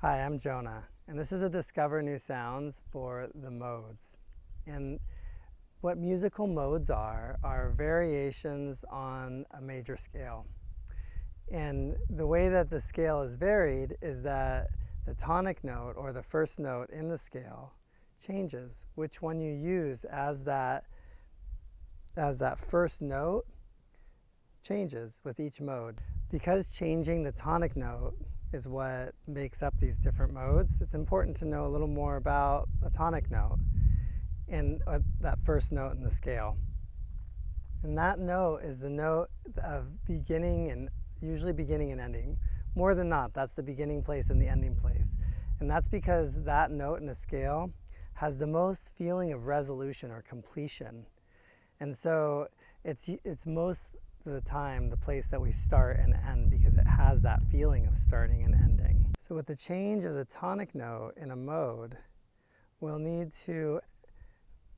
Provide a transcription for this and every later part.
Hi, I'm Jonah, and this is a Discover New Sounds for the modes. And what musical modes are variations on a major scale. And the way that the scale is varied is that the tonic note, or the first note in the scale, changes. Which one you use as that first note changes with each mode. Because changing the tonic note is what makes up these different modes, it's important to know a little more about a tonic note and that first note in the scale. And that note is the note of beginning, and usually beginning and ending. More than not, that's the beginning place and the ending place. And that's because that note in a scale has the most feeling of resolution or completion. And so it's most of the time the place that we start and end, because it has that feeling of starting and ending. So with the change of the tonic note in a mode, we'll need to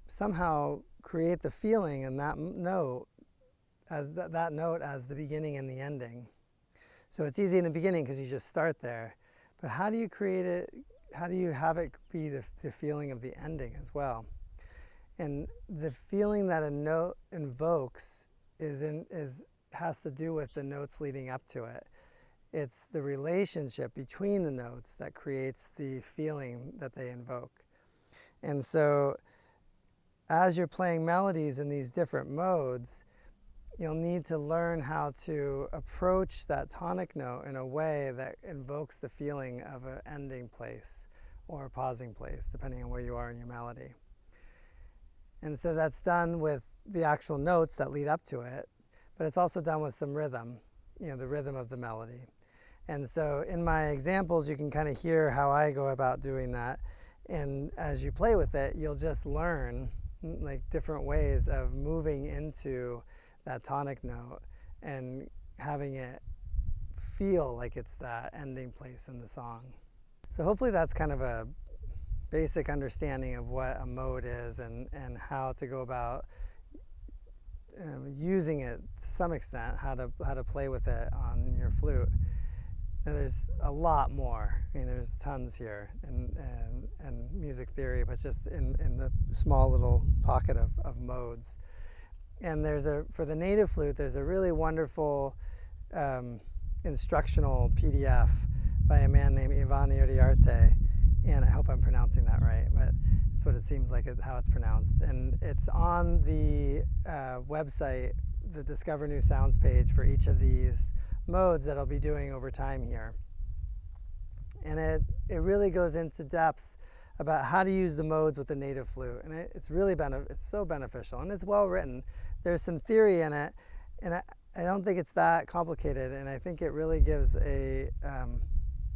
somehow create the feeling in that note as that note as the beginning and the ending. So it's easy in the beginning because you just start there. But how do you create it? How do you have it be the feeling of the ending as well? And the feeling that a note invokes has to do with the notes leading up to it. It's the relationship between the notes that creates the feeling that they invoke. And so as you're playing melodies in these different modes, you'll need to learn how to approach that tonic note in a way that invokes the feeling of an ending place or a pausing place, depending on where you are in your melody. And so that's done with the actual notes that lead up to it, but it's also done with some rhythm, the rhythm of the melody. And so in my examples, you can kind of hear how I go about doing that. And as you play with it, you'll just learn like different ways of moving into that tonic note and having it feel like it's that ending place in the song. So hopefully that's kind of a basic understanding of what a mode is and how to go about using it to some extent, how to play with it on your flute. Now there's a lot more. There's tons here and music theory, but just in the small little pocket of modes. And for the native flute, there's a really wonderful instructional PDF by a man named Ivan Iriarte, and I hope I'm pronouncing that right, but it's what it seems like how it's pronounced. And it's on the website, the Discover New Sounds page for each of these modes that I'll be doing over time here. And it really goes into depth about how to use the modes with the native flute. And it's really it's so beneficial, and it's well written. There's some theory in it, and I don't think it's that complicated, and I think it really gives a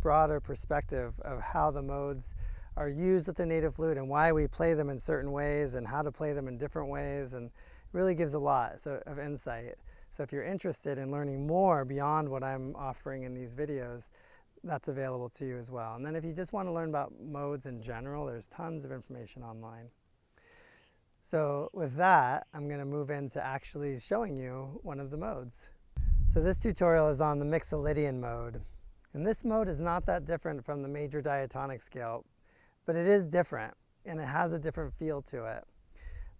broader perspective of how the modes are used with the native flute and why we play them in certain ways and how to play them in different ways, and really gives a lot of insight. So if you're interested in learning more beyond what I'm offering in these videos, that's available to you as well. And then if you just want to learn about modes in general, there's tons of information online. So with that, I'm going to move into actually showing you one of the modes. So this tutorial is on the Mixolydian mode. And this mode is not that different from the major diatonic scale, but it is different, and it has a different feel to it.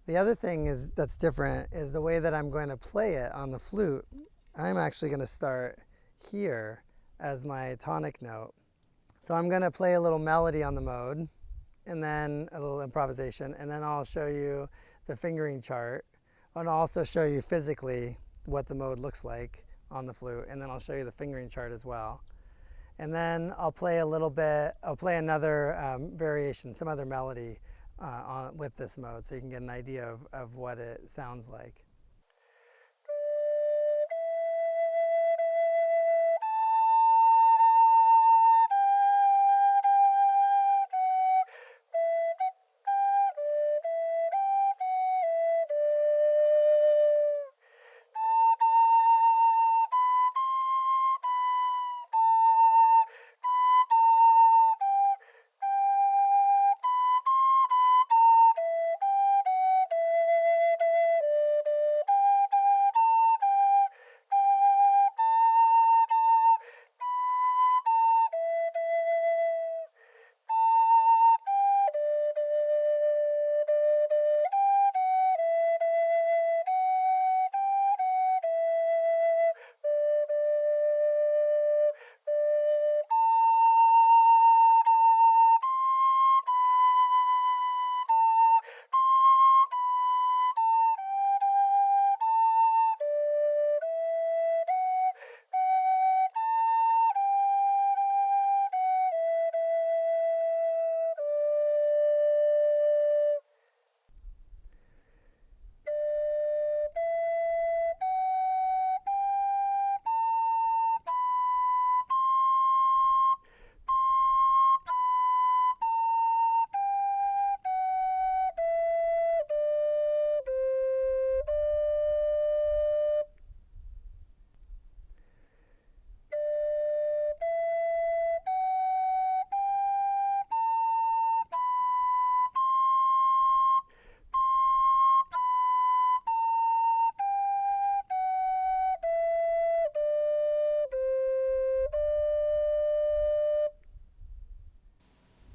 The other thing that's different is the way that I'm going to play it on the flute. I'm actually going to start here as my tonic note. So I'm going to play a little melody on the mode, and then a little improvisation, and then I'll show you the fingering chart, and I'll also show you physically what the mode looks like on the flute, and then I'll show you the fingering chart as well. And then I'll play another variation, some other melody with this mode, so you can get an idea of what it sounds like.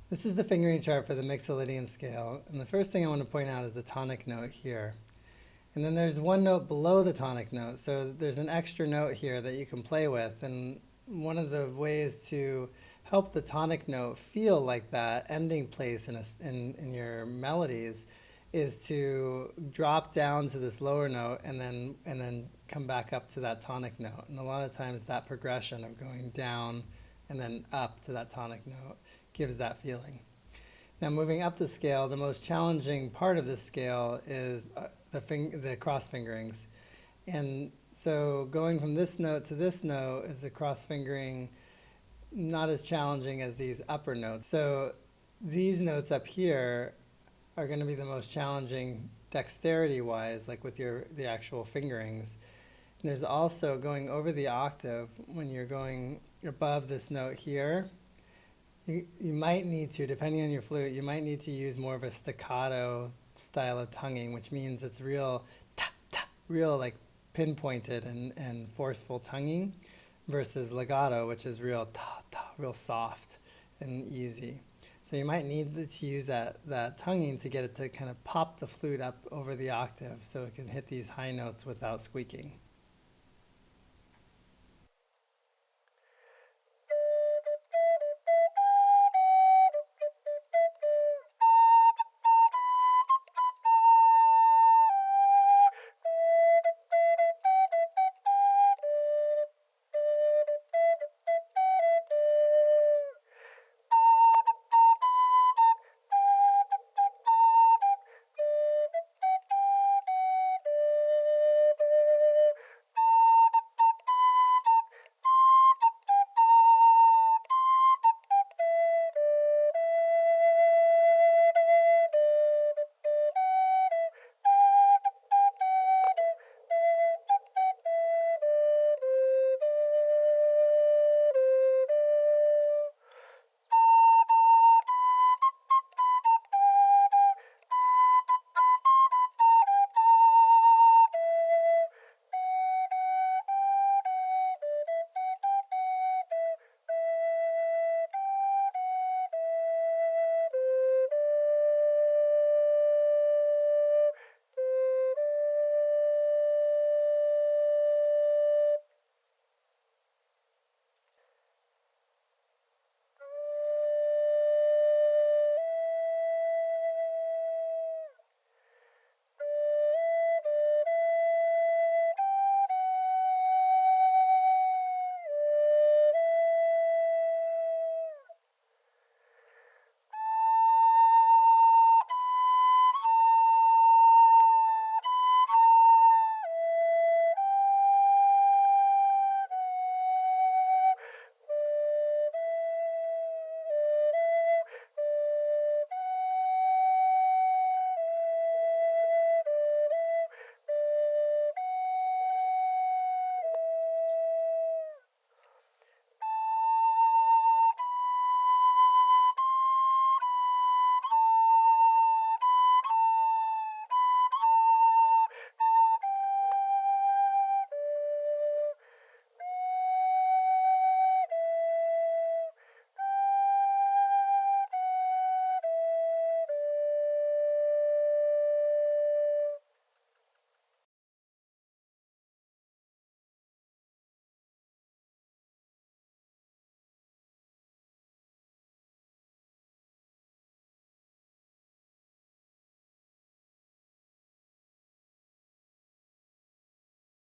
This is the fingering chart for the Mixolydian scale, and the first thing I want to point out is the tonic note here. And then there's one note below the tonic note, so there's an extra note here that you can play with, and one of the ways to help the tonic note feel like that ending place in your melodies is to drop down to this lower note and then come back up to that tonic note. And a lot of times that progression of going down and then up to that tonic note gives that feeling. Now moving up the scale, the most challenging part of this scale is the cross fingerings. And so going from this note to this note is the cross fingering not as challenging as these upper notes. So these notes up here are going to be the most challenging dexterity wise, like with the actual fingerings. And there's also going over the octave when you're going above this note here. You might need to, depending on your flute, you might need to use more of a staccato style of tonguing, which means it's real real like pinpointed and forceful tonguing, versus legato, which is real real soft and easy. So you might need to use that tonguing to get it to kind of pop the flute up over the octave so it can hit these high notes without squeaking.